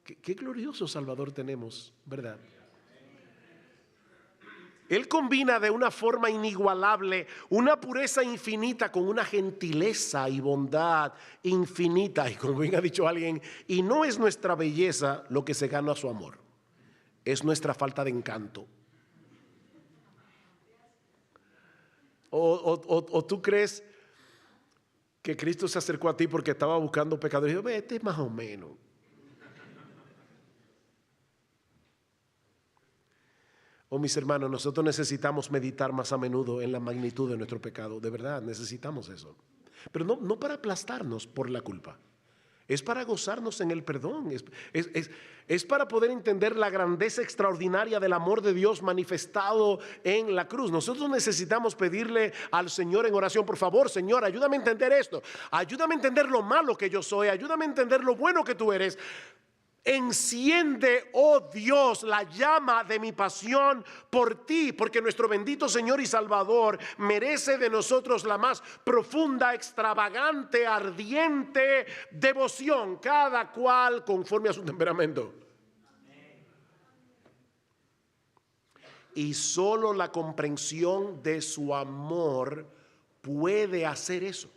Qué glorioso Salvador tenemos, ¿verdad? Él combina de una forma inigualable una pureza infinita con una gentileza y bondad infinita. Y como bien ha dicho alguien, y no es nuestra belleza lo que se gana a su amor, es nuestra falta de encanto. O tú crees que Cristo se acercó a ti porque estaba buscando pecadores y dijo, vete más o menos. Oh, mis hermanos, nosotros necesitamos meditar más a menudo en la magnitud de nuestro pecado. De verdad, necesitamos eso. Pero no para aplastarnos por la culpa. Es para gozarnos en el perdón. Es para poder entender la grandeza extraordinaria del amor de Dios manifestado en la cruz. Nosotros necesitamos pedirle al Señor en oración, por favor, Señor, ayúdame a entender esto. Ayúdame a entender lo malo que yo soy. Ayúdame a entender lo bueno que tú eres. Enciende, oh Dios, la llama de mi pasión por ti, porque nuestro bendito Señor y Salvador merece de nosotros la más profunda, extravagante, ardiente devoción, cada cual conforme a su temperamento. Y solo la comprensión de su amor puede hacer eso.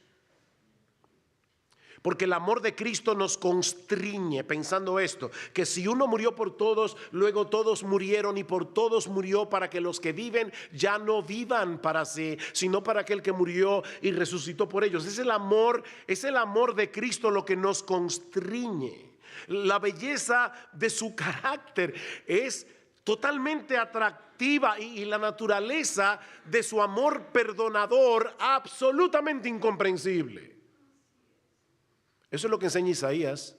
Porque el amor de Cristo nos constriñe pensando esto, que si uno murió por todos, luego todos murieron y por todos murió para que los que viven ya no vivan para sí, sino para aquel que murió y resucitó por ellos. Es el amor de Cristo lo que nos constriñe. La belleza de su carácter es totalmente atractiva y la naturaleza de su amor perdonador absolutamente incomprensible. Eso es lo que enseña Isaías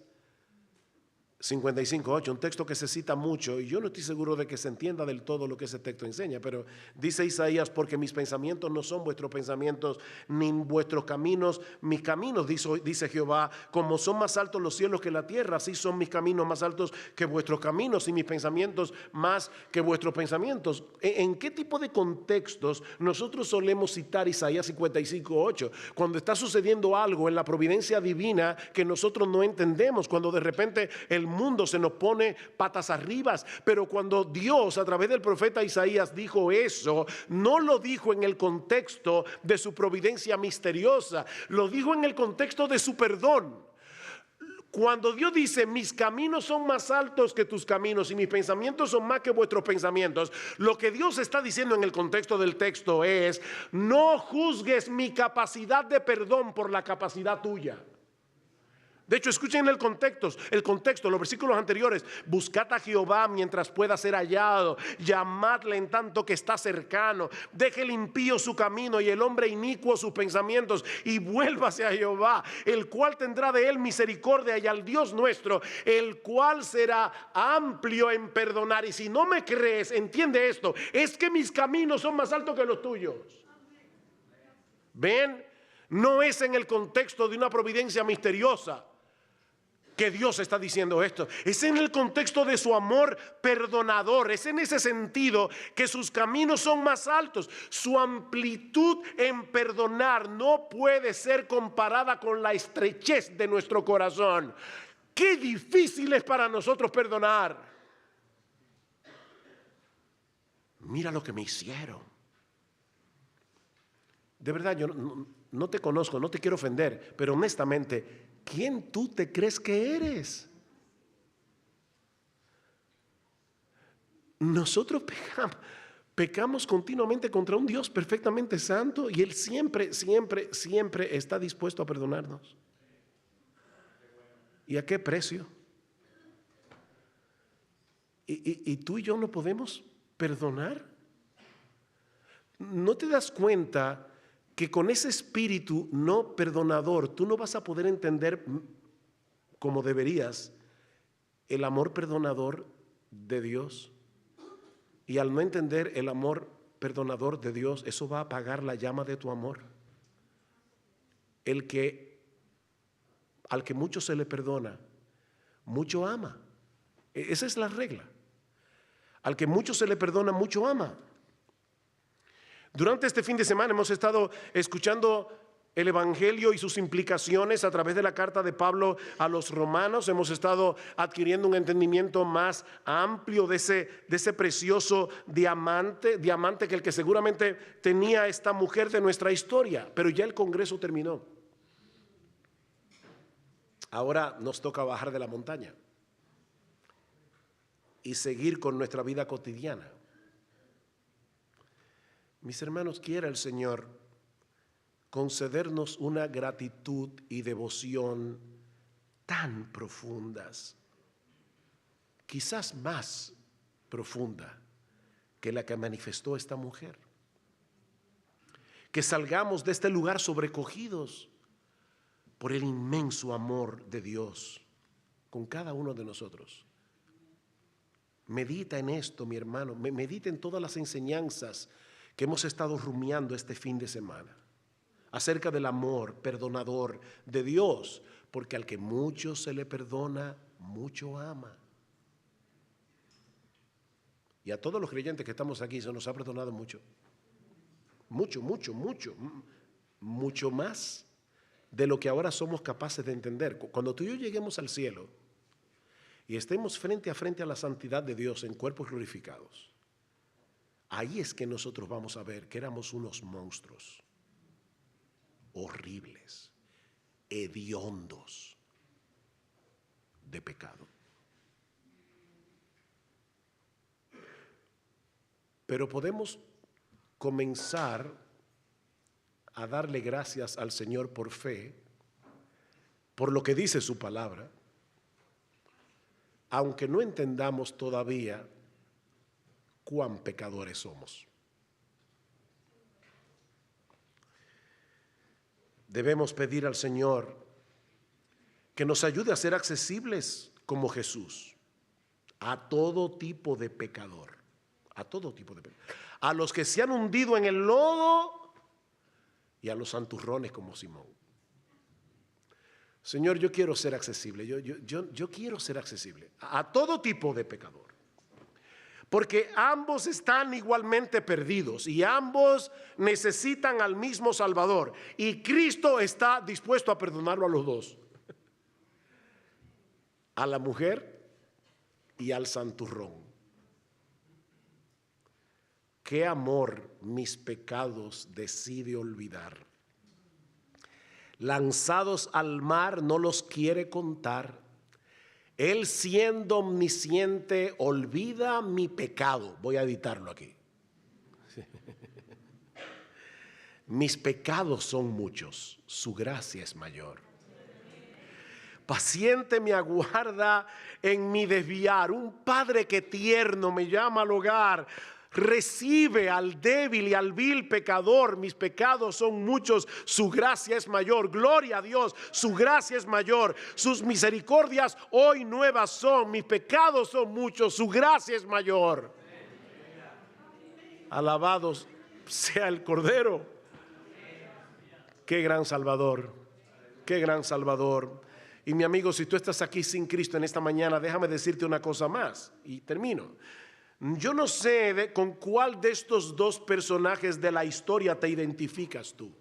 55:8, un texto que se cita mucho y yo no estoy seguro de que se entienda del todo lo que ese texto enseña, pero dice Isaías, porque mis pensamientos no son vuestros pensamientos, ni vuestros caminos mis caminos, dice Jehová, como son más altos los cielos que la tierra, así son mis caminos más altos que vuestros caminos y mis pensamientos más que vuestros pensamientos. ¿En qué tipo de contextos nosotros solemos citar Isaías 55:8? Cuando está sucediendo algo en la providencia divina que nosotros no entendemos, cuando de repente el mundo se nos pone patas arriba, pero cuando Dios a través del profeta Isaías dijo eso, no lo dijo en el contexto de su providencia misteriosa, lo dijo en el contexto de su perdón. Cuando Dios dice, mis caminos son más altos que tus caminos y mis pensamientos son más que vuestros pensamientos, lo que Dios está diciendo en el contexto del texto es, no juzgues mi capacidad de perdón por la capacidad tuya. De hecho, escuchen el contexto, los versículos anteriores. Buscad a Jehová mientras pueda ser hallado, llamadle en tanto que está cercano. Deje el impío su camino y el hombre inicuo sus pensamientos, y vuélvase a Jehová, el cual tendrá de él misericordia, y al Dios nuestro, el cual será amplio en perdonar. Y si no me crees, entiende esto, es que mis caminos son más altos que los tuyos. ¿Ven? No es en el contexto de una providencia misteriosa que Dios está diciendo esto, es en el contexto de su amor perdonador. Es en ese sentido que sus caminos son más altos. Su amplitud en perdonar no puede ser comparada con la estrechez de nuestro corazón. Qué difícil es para nosotros perdonar. Mira lo que me hicieron. De verdad, yo no te conozco, no te quiero ofender, pero honestamente, ¿quién tú te crees que eres? Nosotros Pecamos continuamente contra un Dios perfectamente santo y Él siempre, siempre, siempre está dispuesto a perdonarnos. ¿Y a qué precio? ¿Y tú y yo no podemos perdonar? ¿No te das cuenta que con ese espíritu no perdonador tú no vas a poder entender como deberías el amor perdonador de Dios? Y al no entender el amor perdonador de Dios, eso va a apagar la llama de tu amor. Al que mucho se le perdona, mucho ama. Esa es la regla. Al que mucho se le perdona, mucho ama. Durante este fin de semana hemos estado escuchando el Evangelio y sus implicaciones a través de la carta de Pablo a los romanos. Hemos estado adquiriendo un entendimiento más amplio de ese precioso diamante que el que seguramente tenía esta mujer de nuestra historia. Pero ya el Congreso terminó. Ahora nos toca bajar de la montaña y seguir con nuestra vida cotidiana. Mis hermanos, quiera el Señor concedernos una gratitud y devoción tan profundas, quizás más profunda que la que manifestó esta mujer. Que salgamos de este lugar sobrecogidos por el inmenso amor de Dios con cada uno de nosotros. Medita en esto, mi hermano, medita en todas las enseñanzas que hemos estado rumiando este fin de semana acerca del amor perdonador de Dios, porque al que mucho se le perdona, mucho ama. Y a todos los creyentes que estamos aquí se nos ha perdonado mucho. Mucho, mucho, mucho. Mucho más de lo que ahora somos capaces de entender. Cuando tú y yo lleguemos al cielo y estemos frente a frente a la santidad de Dios en cuerpos glorificados, ahí es que nosotros vamos a ver que éramos unos monstruos horribles, hediondos de pecado. Pero podemos comenzar a darle gracias al Señor por fe, por lo que dice su palabra, aunque no entendamos todavía cuán pecadores somos. Debemos pedir al Señor que nos ayude a ser accesibles como Jesús a todo tipo de pecador, a todo tipo de pecador, a los que se han hundido en el lodo y a los santurrones como Simón. Señor, yo quiero ser accesible, yo quiero ser accesible a todo tipo de pecador. Porque ambos están igualmente perdidos y ambos necesitan al mismo Salvador. Y Cristo está dispuesto a perdonarlo a los dos. A la mujer y al santurrón. Qué amor mis pecados decide olvidar. Lanzados al mar no los quiere contar. Él siendo omnisciente olvida mi pecado. Voy a editarlo aquí. Mis pecados son muchos, su gracia es mayor. Paciente me aguarda en mi desviar. Un padre que tierno me llama al hogar. Recibe al débil y al vil pecador. Mis pecados son muchos, su gracia es mayor. Gloria a Dios, su gracia es mayor. Sus misericordias hoy nuevas son. Mis pecados son muchos, su gracia es mayor. Alabados sea el Cordero. Qué gran Salvador, qué gran Salvador. Y mi amigo, si tú estás aquí sin Cristo en esta mañana, déjame decirte una cosa más y termino. Yo no sé con cuál de estos dos personajes de la historia te identificas tú.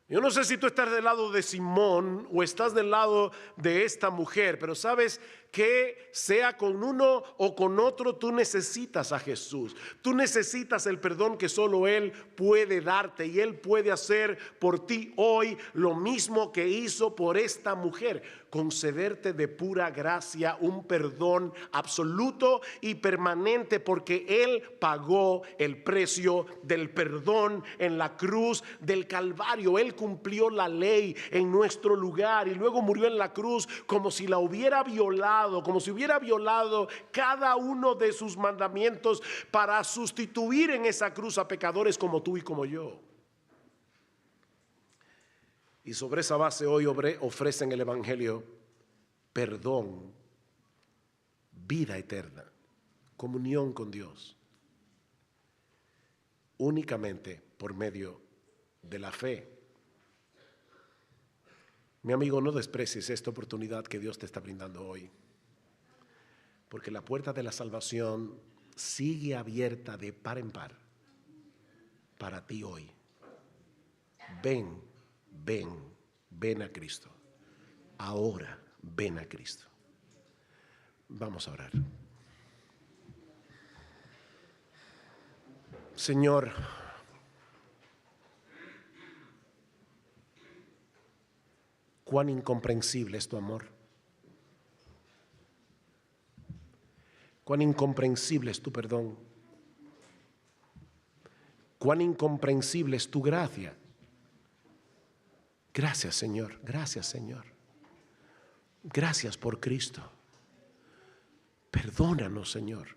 Yo no sé si tú estás del lado de Simón o estás del lado de esta mujer, pero sabes que sea con uno o con otro, tú necesitas a Jesús. Tú necesitas el perdón que solo Él puede darte, y Él puede hacer por ti hoy lo mismo que hizo por esta mujer: concederte de pura gracia un perdón absoluto y permanente, porque Él pagó el precio del perdón en la cruz del Calvario. Él cumplió la ley en nuestro lugar y luego murió en la cruz como si la hubiera violado, como si hubiera violado cada uno de sus mandamientos, para sustituir en esa cruz a pecadores como tú y como yo. Y sobre esa base hoy ofrecen el Evangelio: perdón, vida eterna, comunión con Dios, únicamente por medio de la fe. Mi amigo, no desprecies esta oportunidad que Dios te está brindando hoy, porque la puerta de la salvación sigue abierta de par en par para ti hoy. Ven, ven, ven a Cristo. Ahora ven a Cristo. Vamos a orar. Señor, cuán incomprensible es tu amor. Cuán incomprensible es tu perdón. Cuán incomprensible es tu gracia. Gracias, Señor. Gracias, Señor. Gracias por Cristo. Perdónanos, Señor.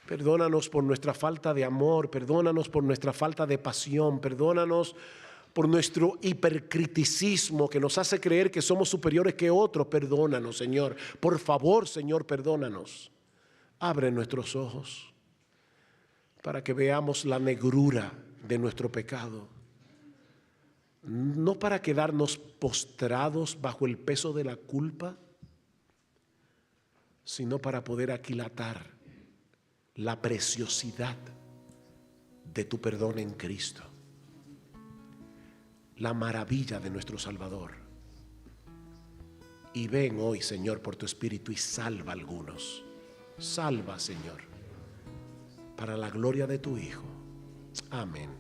Perdónanos por nuestra falta de amor. Perdónanos por nuestra falta de pasión. Perdónanos por nuestro hipercriticismo que nos hace creer que somos superiores que otros. Perdónanos, Señor. Por favor, Señor, perdónanos. Abre nuestros ojos para que veamos la negrura de nuestro pecado. No para quedarnos postrados bajo el peso de la culpa, sino para poder aquilatar la preciosidad de tu perdón en Cristo, la maravilla de nuestro Salvador. Y ven hoy, Señor, por tu Espíritu, y salva a algunos. Salva, Señor, para la gloria de tu Hijo. Amén.